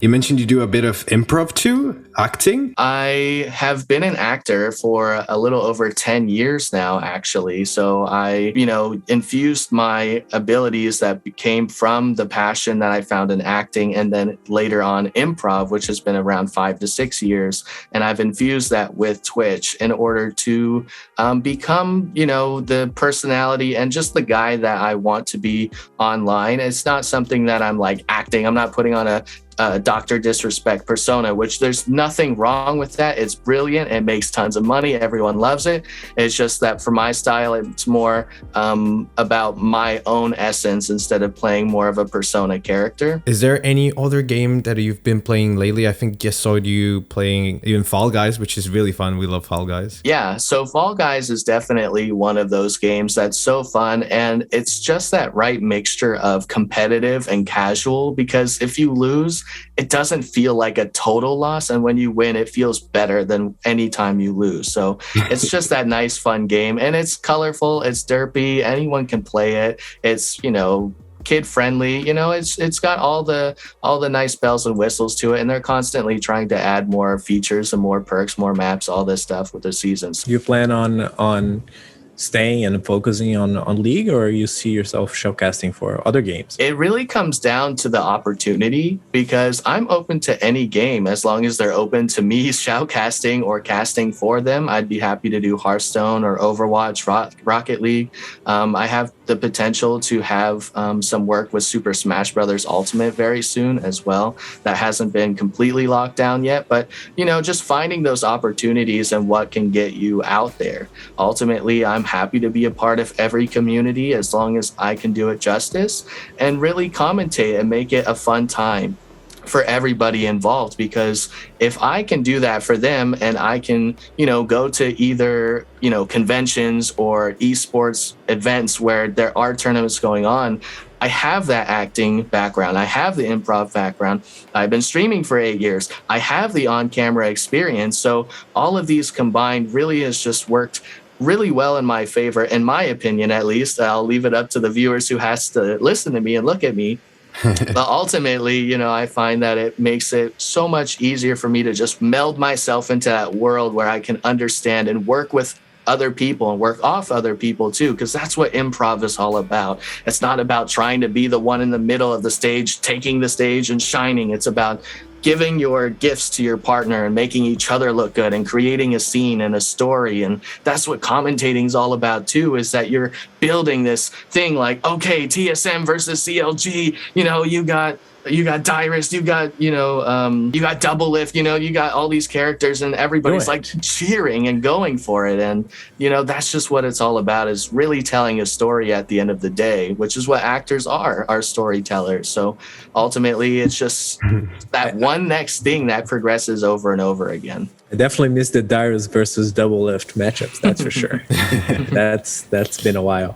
You mentioned you do a bit of improv too, acting. I have been an actor for a little over 10 years now, actually. So I, infused my abilities that came from the passion that I found in acting and then later on improv, which has been around 5 to 6 years. And I've infused that with Twitch in order to become, the personality and just the guy that I want to be online. It's not something that I'm like acting. I'm not putting on a Dr. Disrespect persona, which there's nothing wrong with that. It's brilliant. It makes tons of money. Everyone loves it. It's just that for my style, it's more about my own essence instead of playing more of a persona character. Is there any other game that you've been playing lately? I think I saw you playing even Fall Guys, which is really fun. We love Fall Guys. Yeah, so Fall Guys is definitely one of those games that's so fun. And it's just that right mixture of competitive and casual, because if you lose, it doesn't feel like a total loss. And when you win, it feels better than any time you lose. So it's just that nice, fun game. And it's colorful. It's derpy. Anyone can play it. It's, kid friendly. It's got all the nice bells and whistles to it. And they're constantly trying to add more features and more perks, more maps, all this stuff with the seasons. You plan on staying and focusing on League, or you see yourself showcasting for other games? It really comes down to the opportunity, because I'm open to any game as long as they're open to me shoutcasting or casting for them. I'd be happy to do Hearthstone or Overwatch, Rocket League. I have the potential to have some work with Super Smash Bros. Ultimate very soon as well. That hasn't been completely locked down yet, but just finding those opportunities and what can get you out there. Ultimately, I'm happy to be a part of every community as long as I can do it justice and really commentate and make it a fun time for everybody involved. Because if I can do that for them and I can, go to either, conventions or esports events where there are tournaments going on, I have that acting background. I have the improv background. I've been streaming for 8 years. I have the on-camera experience. So all of these combined really has just worked really well in my favor, in my opinion, at least. I'll leave it up to the viewers who has to listen to me and look at me. But ultimately, I find that it makes it so much easier for me to just meld myself into that world where I can understand and work with other people and work off other people too, because that's what improv is all about. It's not about trying to be the one in the middle of the stage, taking the stage and shining. It's about giving your gifts to your partner and making each other look good and creating a scene and a story. And that's what commentating is all about too, is that you're building this thing like, okay, TSM versus CLG, you got Dyrus, you got Double Lift, you got all these characters and everybody's like cheering and going for it. And, that's just what it's all about, is really telling a story at the end of the day, which is what actors are storytellers. So ultimately it's just that one next thing that progresses over and over again. I definitely missed the Dyrus versus Double Lift matchups, that's for sure. That's been a while.